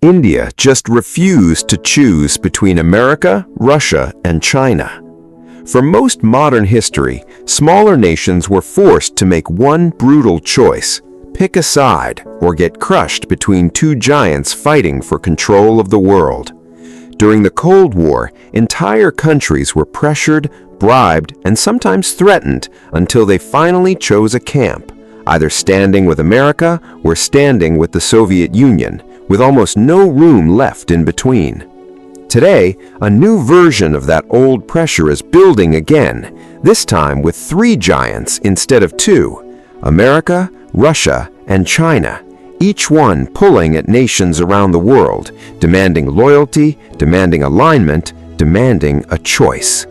India just refused to choose between America, Russia, and China. For most modern history, smaller nations were forced to make one brutal choice: pick a side or get crushed between two giants fighting for control of the world. During the Cold War, entire countries were pressured, bribed, and sometimes threatened until they finally chose a camp, either standing with America or standing with the Soviet Union, with almost no room left in between. Today, a new version of that old pressure is building again, this time with three giants instead of two: America, Russia, and China, each one pulling at nations around the world, demanding loyalty, demanding alignment, demanding a choice.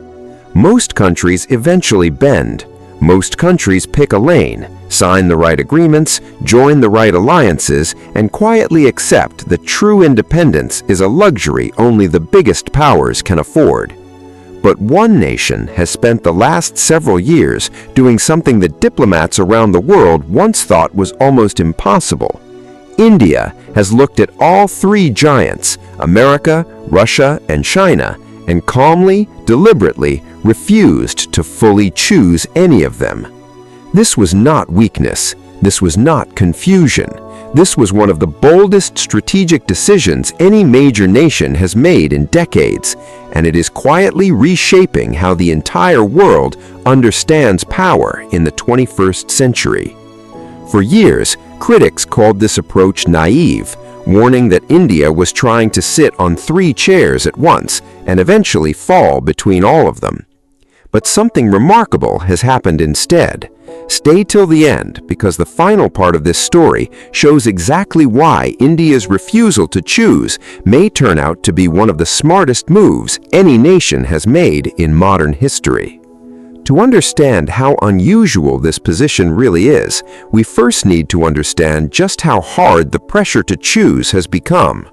Most countries eventually bend. Most countries pick a lane, sign the right agreements, join the right alliances, and quietly accept that true independence is a luxury only the biggest powers can afford. But one nation has spent the last several years doing something that diplomats around the world once thought was almost impossible. India has looked at all three giants, America, Russia, and China, and calmly, deliberately refused to fully choose any of them. This was not weakness. This was not confusion. This was one of the boldest strategic decisions any major nation has made in decades, and it is quietly reshaping how the entire world understands power in the 21st century. For years, critics called this approach naive, warning that India was trying to sit on three chairs at once and eventually fall between all of them. But something remarkable has happened instead. Stay till the end, because the final part of this story shows exactly why India's refusal to choose may turn out to be one of the smartest moves any nation has made in modern history. To understand how unusual this position really is, we first need to understand just how hard the pressure to choose has become.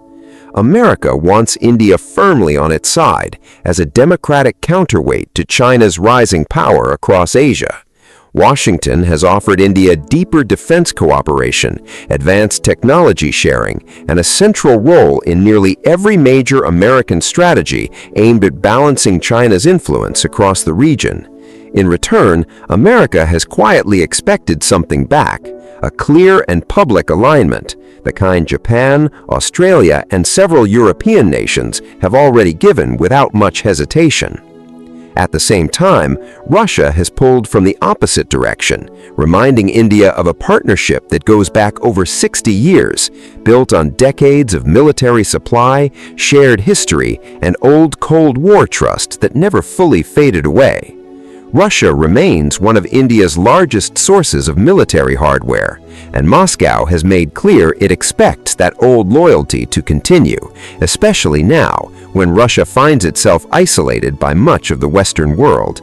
America wants India firmly on its side as a democratic counterweight to China's rising power across Asia. Washington has offered India deeper defense cooperation, advanced technology sharing, and a central role in nearly every major American strategy aimed at balancing China's influence across the region. In return, America has quietly expected something back: a clear and public alignment, the kind Japan, Australia, and several European nations have already given without much hesitation. At the same time, Russia has pulled from the opposite direction, reminding India of a partnership that goes back over 60 years, built on decades of military supply, shared history, and old Cold War trust that never fully faded away. Russia remains one of India's largest sources of military hardware, and Moscow has made clear it expects that old loyalty to continue, especially now when Russia finds itself isolated by much of the Western world.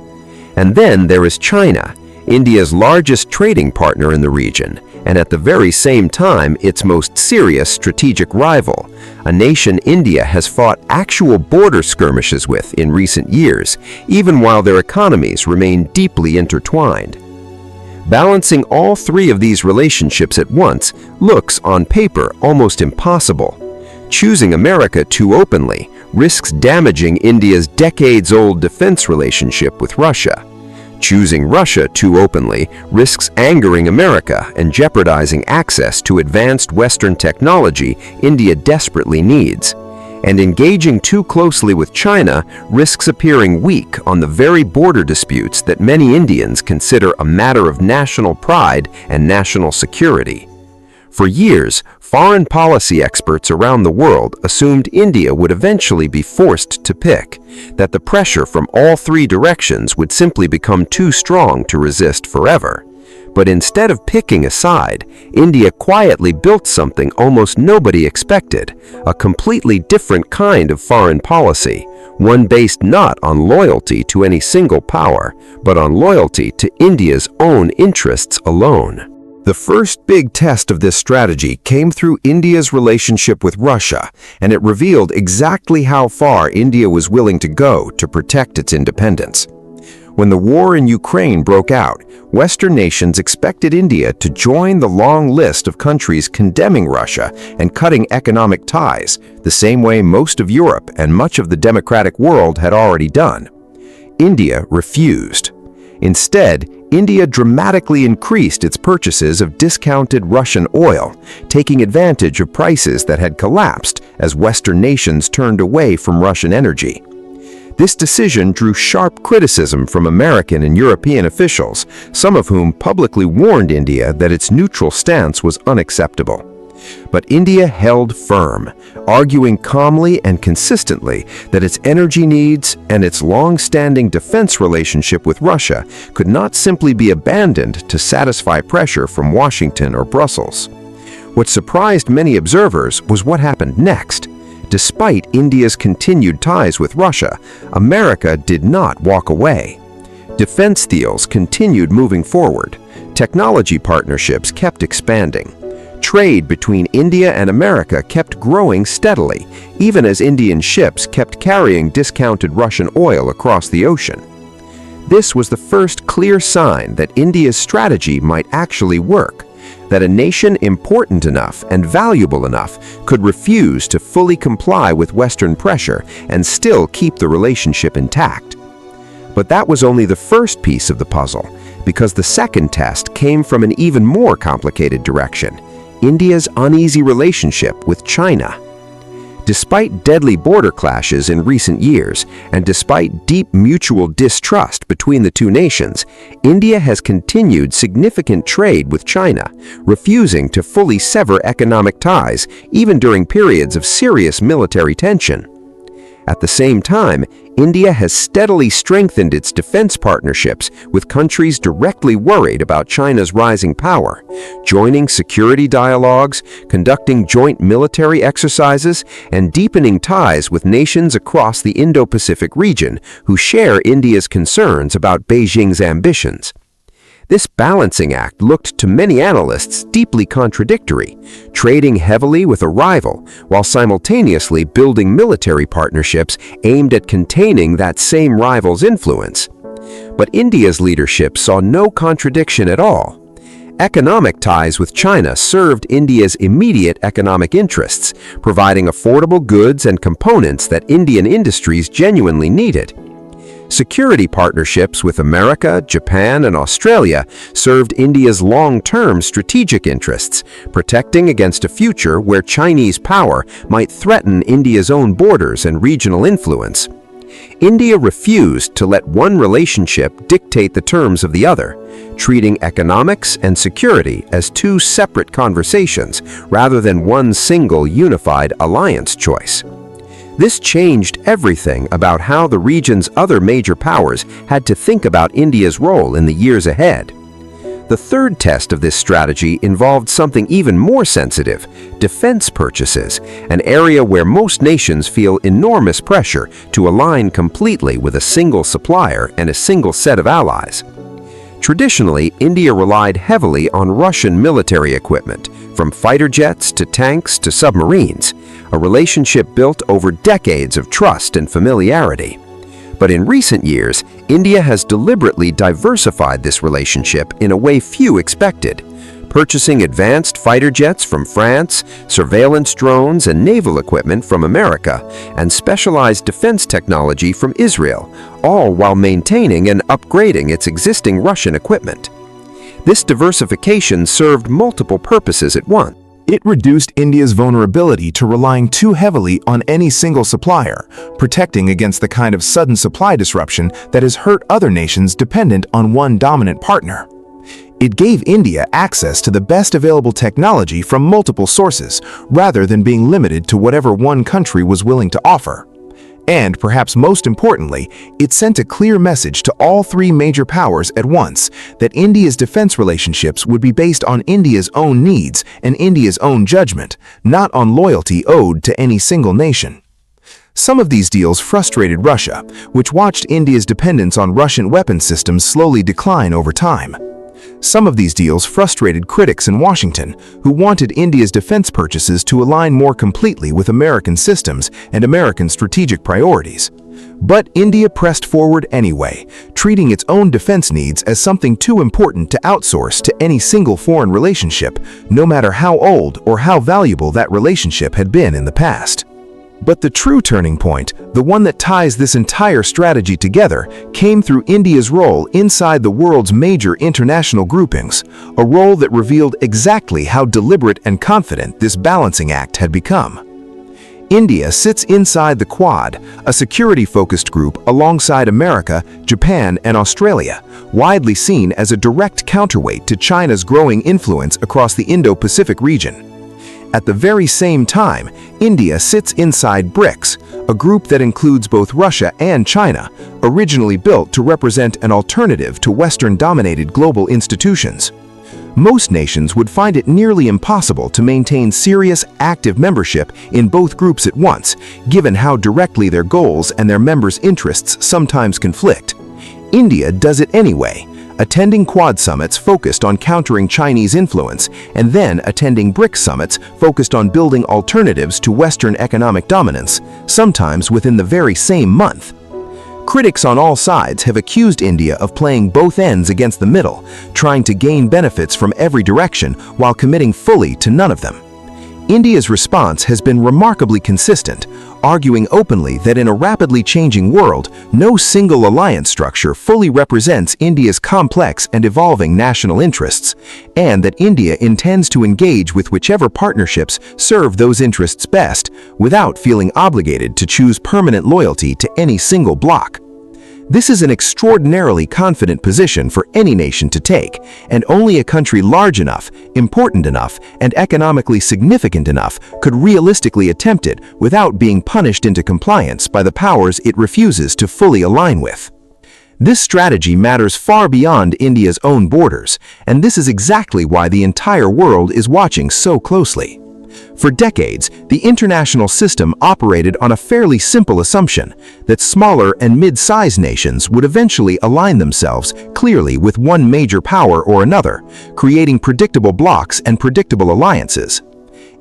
And then there is China, India's largest trading partner in the region, and at the very same time its most serious strategic rival, a nation India has fought actual border skirmishes with in recent years, even while their economies remain deeply intertwined. Balancing all three of these relationships at once looks, on paper, almost impossible. Choosing America too openly risks damaging India's decades-old defense relationship with Russia. Choosing Russia too openly risks angering America and jeopardizing access to advanced Western technology India desperately needs. And engaging too closely with China risks appearing weak on the very border disputes that many Indians consider a matter of national pride and national security. For years, foreign policy experts around the world assumed India would eventually be forced to pick, that the pressure from all three directions would simply become too strong to resist forever. But instead of picking a side, India quietly built something almost nobody expected, a completely different kind of foreign policy, one based not on loyalty to any single power, but on loyalty to India's own interests alone. The first big test of this strategy came through India's relationship with Russia, and it revealed exactly how far India was willing to go to protect its independence. When the war in Ukraine broke out, Western nations expected India to join the long list of countries condemning Russia and cutting economic ties, the same way most of Europe and much of the democratic world had already done. India refused. Instead, India dramatically increased its purchases of discounted Russian oil, taking advantage of prices that had collapsed as Western nations turned away from Russian energy. This decision drew sharp criticism from American and European officials, some of whom publicly warned India that its neutral stance was unacceptable. But India held firm, arguing calmly and consistently that its energy needs and its long-standing defense relationship with Russia could not simply be abandoned to satisfy pressure from Washington or Brussels. What surprised many observers was what happened next. Despite India's continued ties with Russia, America did not walk away. Defense deals continued moving forward. Technology partnerships kept expanding. Trade between India and America kept growing steadily, even as Indian ships kept carrying discounted Russian oil across the ocean. This was the first clear sign that India's strategy might actually work, that a nation important enough and valuable enough could refuse to fully comply with Western pressure and still keep the relationship intact. But that was only the first piece of the puzzle, because the second test came from an even more complicated direction: India's uneasy relationship with China. Despite deadly border clashes in recent years, and despite deep mutual distrust between the two nations, India has continued significant trade with China, refusing to fully sever economic ties even during periods of serious military tension. At the same time, India has steadily strengthened its defense partnerships with countries directly worried about China's rising power, joining security dialogues, conducting joint military exercises, and deepening ties with nations across the Indo-Pacific region who share India's concerns about Beijing's ambitions. This balancing act looked to many analysts deeply contradictory, trading heavily with a rival while simultaneously building military partnerships aimed at containing that same rival's influence. But India's leadership saw no contradiction at all. Economic ties with China served India's immediate economic interests, providing affordable goods and components that Indian industries genuinely needed. Security partnerships with America, Japan, and Australia served India's long-term strategic interests, protecting against a future where Chinese power might threaten India's own borders and regional influence. India refused to let one relationship dictate the terms of the other, treating economics and security as two separate conversations rather than one single unified alliance choice. This changed everything about how the region's other major powers had to think about India's role in the years ahead. The third test of this strategy involved something even more sensitive: defense purchases, an area where most nations feel enormous pressure to align completely with a single supplier and a single set of allies. Traditionally, India relied heavily on Russian military equipment, from fighter jets to tanks to submarines, a relationship built over decades of trust and familiarity. But in recent years, India has deliberately diversified this relationship in a way few expected, purchasing advanced fighter jets from France, surveillance drones and naval equipment from America, and specialized defense technology from Israel, all while maintaining and upgrading its existing Russian equipment. This diversification served multiple purposes at once. It reduced India's vulnerability to relying too heavily on any single supplier, protecting against the kind of sudden supply disruption that has hurt other nations dependent on one dominant partner. It gave India access to the best available technology from multiple sources, rather than being limited to whatever one country was willing to offer. And, perhaps most importantly, it sent a clear message to all three major powers at once that India's defense relationships would be based on India's own needs and India's own judgment, not on loyalty owed to any single nation. Some of these deals frustrated Russia, which watched India's dependence on Russian weapon systems slowly decline over time. Some of these deals frustrated critics in Washington, who wanted India's defense purchases to align more completely with American systems and American strategic priorities. But India pressed forward anyway, treating its own defense needs as something too important to outsource to any single foreign relationship, no matter how old or how valuable that relationship had been in the past. But the true turning point, the one that ties this entire strategy together, came through India's role inside the world's major international groupings, a role that revealed exactly how deliberate and confident this balancing act had become. India sits inside the Quad, a security-focused group alongside America, Japan, and Australia, widely seen as a direct counterweight to China's growing influence across the Indo-Pacific region. At the very same time, India sits inside BRICS, a group that includes both Russia and China, originally built to represent an alternative to Western-dominated global institutions. Most nations would find it nearly impossible to maintain serious, active membership in both groups at once, given how directly their goals and their members' interests sometimes conflict. India does it anyway, attending Quad summits focused on countering Chinese influence, and then attending BRICS summits focused on building alternatives to Western economic dominance, sometimes within the very same month. Critics on all sides have accused India of playing both ends against the middle, trying to gain benefits from every direction while committing fully to none of them. India's response has been remarkably consistent, arguing openly that in a rapidly changing world, no single alliance structure fully represents India's complex and evolving national interests, and that India intends to engage with whichever partnerships serve those interests best, without feeling obligated to choose permanent loyalty to any single bloc. This is an extraordinarily confident position for any nation to take, and only a country large enough, important enough, and economically significant enough could realistically attempt it without being punished into compliance by the powers it refuses to fully align with. This strategy matters far beyond India's own borders, and this is exactly why the entire world is watching so closely. For decades, the international system operated on a fairly simple assumption that smaller and mid-sized nations would eventually align themselves clearly with one major power or another, creating predictable blocs and predictable alliances.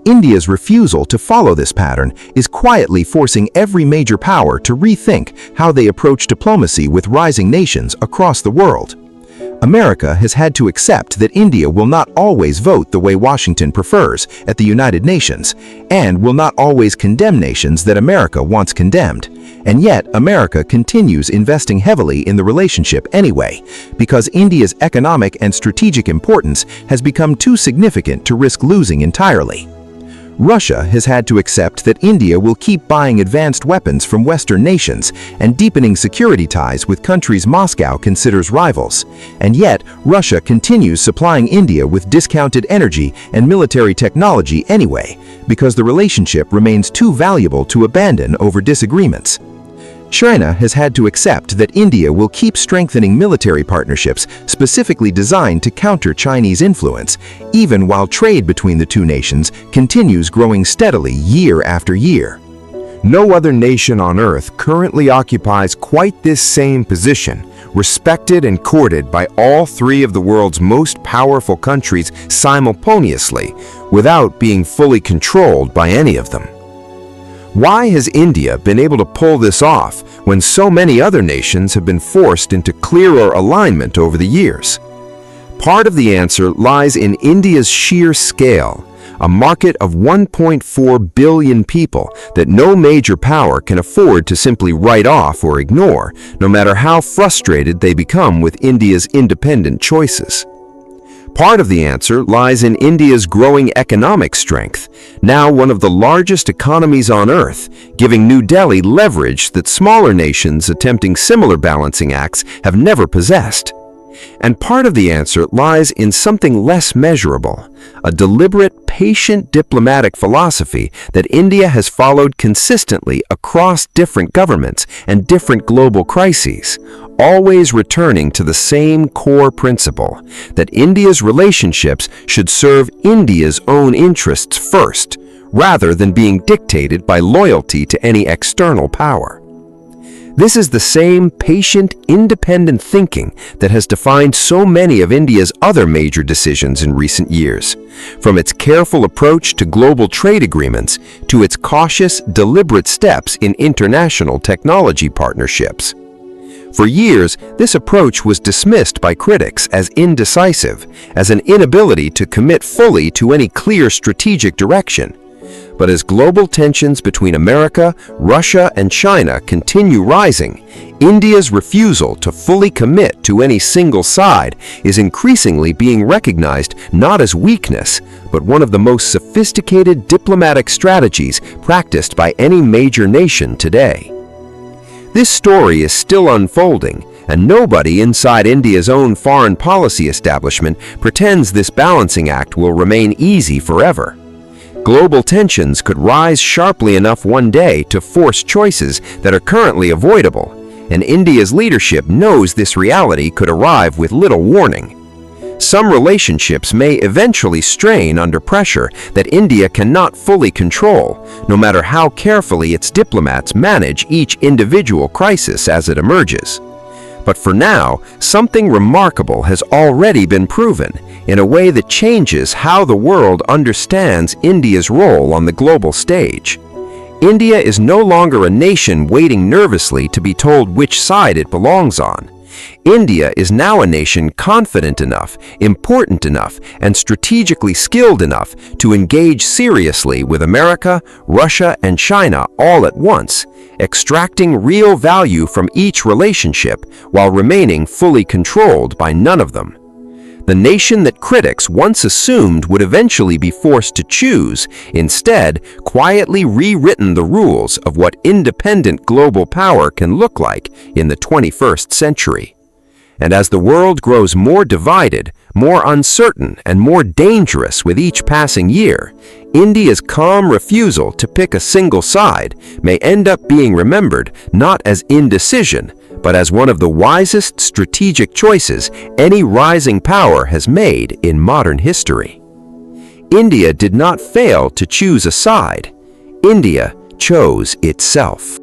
India's refusal to follow this pattern is quietly forcing every major power to rethink how they approach diplomacy with rising nations across the world. America has had to accept that India will not always vote the way Washington prefers at the United Nations, and will not always condemn nations that America wants condemned. And yet, America continues investing heavily in the relationship anyway, because India's economic and strategic importance has become too significant to risk losing entirely. Russia has had to accept that India will keep buying advanced weapons from Western nations and deepening security ties with countries Moscow considers rivals. And yet, Russia continues supplying India with discounted energy and military technology anyway, because the relationship remains too valuable to abandon over disagreements. China has had to accept that India will keep strengthening military partnerships specifically designed to counter Chinese influence, even while trade between the two nations continues growing steadily year after year. No other nation on Earth currently occupies quite this same position, respected and courted by all three of the world's most powerful countries simultaneously, without being fully controlled by any of them. Why has India been able to pull this off when so many other nations have been forced into clearer alignment over the years? Part of the answer lies in India's sheer scale, a market of 1.4 billion people that no major power can afford to simply write off or ignore, no matter how frustrated they become with India's independent choices. Part of the answer lies in India's growing economic strength, now one of the largest economies on Earth, giving New Delhi leverage that smaller nations attempting similar balancing acts have never possessed. And part of the answer lies in something less measurable, a deliberate, patient diplomatic philosophy that India has followed consistently across different governments and different global crises, always returning to the same core principle, that India's relationships should serve India's own interests first, rather than being dictated by loyalty to any external power. This is the same patient, independent thinking that has defined so many of India's other major decisions in recent years, from its careful approach to global trade agreements to its cautious, deliberate steps in international technology partnerships. For years, this approach was dismissed by critics as indecisive, as an inability to commit fully to any clear strategic direction. But as global tensions between America, Russia, and China continue rising, India's refusal to fully commit to any single side is increasingly being recognized not as weakness, but one of the most sophisticated diplomatic strategies practiced by any major nation today. This story is still unfolding, and nobody inside India's own foreign policy establishment pretends this balancing act will remain easy forever. Global tensions could rise sharply enough one day to force choices that are currently avoidable, and India's leadership knows this reality could arrive with little warning. Some relationships may eventually strain under pressure that India cannot fully control, no matter how carefully its diplomats manage each individual crisis as it emerges. But for now, something remarkable has already been proven in a way that changes how the world understands India's role on the global stage. India is no longer a nation waiting nervously to be told which side it belongs on. India is now a nation confident enough, important enough, and strategically skilled enough to engage seriously with America, Russia, and China all at once, extracting real value from each relationship while remaining fully controlled by none of them. The nation that critics once assumed would eventually be forced to choose, instead, quietly rewritten the rules of what independent global power can look like in the 21st century. And as the world grows more divided, more uncertain, and more dangerous with each passing year, India's calm refusal to pick a single side may end up being remembered not as indecision, but as one of the wisest strategic choices any rising power has made in modern history. India did not fail to choose a side. India chose itself.